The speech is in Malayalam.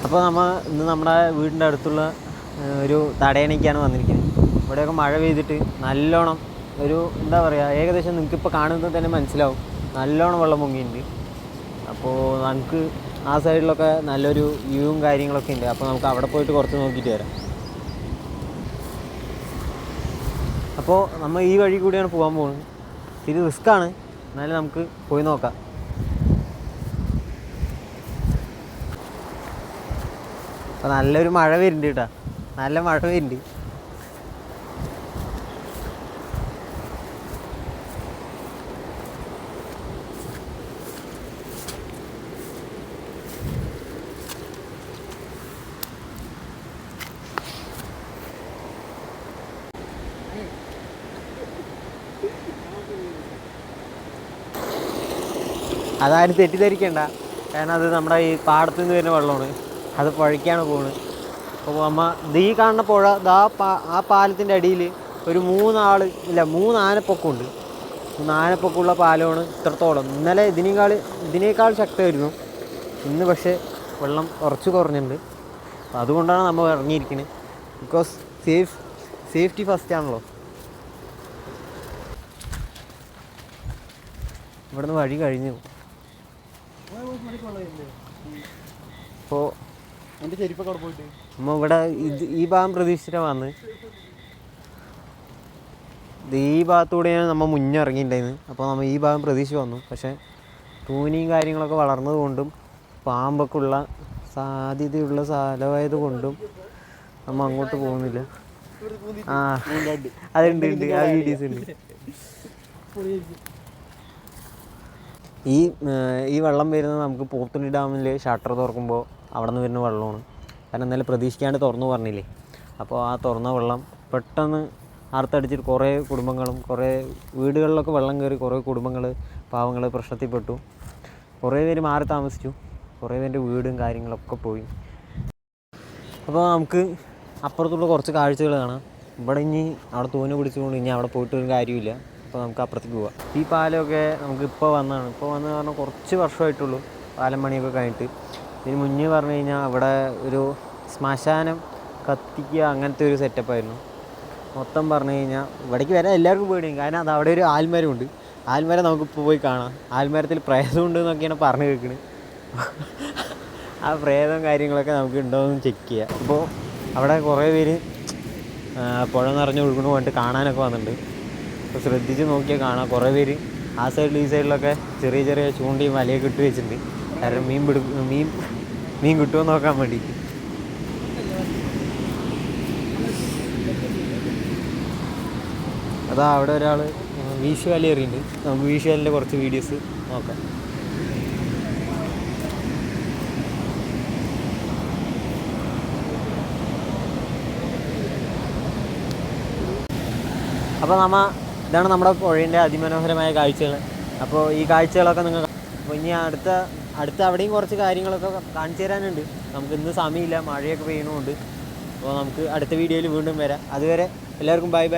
അപ്പോൾ ഇന്ന് നമ്മുടെ വീടിൻ്റെ അടുത്തുള്ള ഒരു തടയണയ്ക്കാണ് വന്നിരിക്കുന്നത്. ഇവിടെയൊക്കെ മഴ പെയ്തിട്ട് നല്ലോണം എന്താ പറയുക, ഏകദേശം നിങ്ങൾക്കിപ്പോൾ കാണുന്നത് തന്നെ മനസ്സിലാവും, നല്ലോണം വെള്ളം പൊങ്ങിയിട്ടുണ്ട്. അപ്പോൾ നമുക്ക് ആ സൈഡിലൊക്കെ നല്ലൊരു വ്യൂവും കാര്യങ്ങളൊക്കെ ഉണ്ട്. അപ്പോൾ നമുക്ക് അവിടെ പോയിട്ട് കുറച്ച് നോക്കിയിട്ട് വരാം. അപ്പോൾ നമ്മൾ ഈ വഴി കൂടിയാണ് പോകാൻ പോകുന്നത്. ഇത് റിസ്ക്കാണ്, എന്നാലും നമുക്ക് പോയി നോക്കാം. അപ്പോൾ നല്ലൊരു മഴ വരുന്നുണ്ട് കേട്ടോ, നല്ല മഴ വരുന്നുണ്ട്. അതാരും തെറ്റിദ്ധരിക്കേണ്ട, കാരണം അത് നമ്മുടെ ഈ പാടത്തു നിന്ന് വരുന്ന വെള്ളമാണ്, അത് പുഴയ്ക്കാണ് പോകുന്നത്. അപ്പോൾ ഈ കാണുന്ന പുഴ ആ പാലത്തിൻ്റെ അടിയിൽ ഒരു 3 ആനപ്പൊക്കമുണ്ട്. 3 ആനപ്പൊക്കമുള്ള പാലമാണ് ഇത്രത്തോളം. ഇന്നലെ ഇതിനേക്കാൾ ശക്തമായിരുന്നു. ഇന്ന് പക്ഷേ വെള്ളം കുറച്ച് കുറഞ്ഞിട്ടുണ്ട്. അപ്പോൾ അതുകൊണ്ടാണ് നമ്മൾ ഇറങ്ങിയിരിക്കുന്നത്. ബിക്കോസ് സേഫ്റ്റി ഫസ്റ്റ് ആണല്ലോ. ഇവിടുന്ന് വഴി കഴിഞ്ഞു. അപ്പോൾ എൻ്റെ ചെരുപ്പൊക്കെ അവിടെ പോയിട്ട് നമ്മൾ ഇവിടെ ഈ ഭാഗം പ്രതീക്ഷിച്ചിട്ടാണ് വന്ന്. ഈ ഭാഗത്തൂടെയാണ് നമ്മൾ മുന്നേ ഇറങ്ങിയിട്ടുണ്ടായിരുന്നു. അപ്പോൾ നമ്മൾ ഈ ഭാഗം പ്രതീക്ഷിച്ച് വന്നു. പക്ഷേ തൂനിയും കാര്യങ്ങളൊക്കെ വളർന്നത് കൊണ്ടും പാമ്പൊക്കെ ഉള്ള സാധ്യതയുള്ള സ്ഥലമായത് കൊണ്ടും നമ്മൾ അങ്ങോട്ട് പോകുന്നില്ല. അതുണ്ട്, ആ വീഡിയോസ് ഉണ്ട്. ഈ വെള്ളം വരുന്നത് നമുക്ക് പോത്തുണ്ടി ഡാമിൽ ഷട്ടർ തുറക്കുമ്പോൾ അവിടെ നിന്ന് വരുന്ന വെള്ളമാണ്. കാരണം ഇന്നലെ പ്രതീക്ഷിക്കാണ്ട് തുറന്നു പറഞ്ഞില്ലേ. അപ്പോൾ ആ തുറന്ന വെള്ളം പെട്ടെന്ന് ആർത്തടിച്ചിട്ട് കുറേ വീടുകളിലൊക്കെ വെള്ളം കയറി. കുറേ കുടുംബങ്ങൾ, പാവങ്ങൾ പ്രശ്നത്തിൽപ്പെട്ടു. കുറേ പേര് മാറി താമസിച്ചു. കുറേ പേരുടെ വീടും കാര്യങ്ങളൊക്കെ പോയി. അപ്പോൾ നമുക്ക് അപ്പുറത്തുള്ള കുറച്ച് കാഴ്ചകൾ കാണാം. ഇവിടെ അവിടെ തൂന് പിടിച്ചുകൊണ്ട് അവിടെ പോയിട്ട് ഒരു കാര്യമില്ല. അപ്പോൾ നമുക്ക് അപ്പുറത്തേക്ക് പോവാം. ഈ പാലമൊക്കെ നമുക്ക് ഇപ്പോൾ വന്നതാണ് പറഞ്ഞാൽ കുറച്ച് വർഷമായിട്ടുള്ളൂ പാലം പണിയൊക്കെ കഴിഞ്ഞിട്ട്. ഇതിന് മുന്നേ പറഞ്ഞു കഴിഞ്ഞാൽ അവിടെ ഒരു ശ്മശാനം കത്തിക്കുക അങ്ങനത്തെ ഒരു സെറ്റപ്പായിരുന്നു. മൊത്തം പറഞ്ഞു കഴിഞ്ഞാൽ ഇവിടേക്ക് വരാൻ എല്ലാവർക്കും പേടിയും. കാരണം അത് അവിടെ ഒരു ആൽമരമുണ്ട്. ആൽമരം നമുക്കിപ്പോൾ പോയി കാണാം. ആൽമരത്തിൽ പ്രേതമുണ്ട് എന്നൊക്കെയാണ് പറഞ്ഞു കേൾക്കുന്നത്. ആ പ്രേതവും കാര്യങ്ങളൊക്കെ നമുക്ക് ഉണ്ടോയെന്ന് ചെക്ക് ചെയ്യാം. അപ്പോൾ അവിടെ കുറേ പേര് പുഴ നിറഞ്ഞ് ഒഴുകണ പോയിട്ട് കാണാനൊക്കെ വന്നിട്ടുണ്ട്. അപ്പോൾ ശ്രദ്ധിച്ച് നോക്കിയാൽ കാണാം, കുറേ പേര് ആ സൈഡിൽ ഈ സൈഡിലൊക്കെ ചെറിയ ചൂണ്ടിയും വലയൊക്കെ ഇട്ട് വെച്ചിട്ടുണ്ട്. കാരണം മീൻ കിട്ടുമോ നോക്കാൻ വേണ്ടിയിട്ട്. അതാ അവിടെ ഒരാൾ വീശുവല എറിയുന്നുണ്ട്. നമുക്ക് വീശുവലിൻ്റെ കുറച്ച് വീഡിയോസ് നോക്കാം. അപ്പോൾ ഇതാണ് നമ്മുടെ പുഴേൻ്റെ അതിമനോഹരമായ കാഴ്ചകൾ. അപ്പോൾ ഈ കാഴ്ചകളൊക്കെ നിങ്ങൾ അപ്പോൾ ഇനി അടുത്ത അവിടെയും കുറച്ച് കാര്യങ്ങളൊക്കെ കാണിച്ചു തരാനുണ്ട്. നമുക്ക് ഇന്ന് സമയമില്ല, മഴയൊക്കെ പെയ്യണമുണ്ട്. അപ്പോൾ നമുക്ക് അടുത്ത വീഡിയോയിൽ വീണ്ടും വരാം. അതുവരെ എല്ലാവർക്കും ബൈ.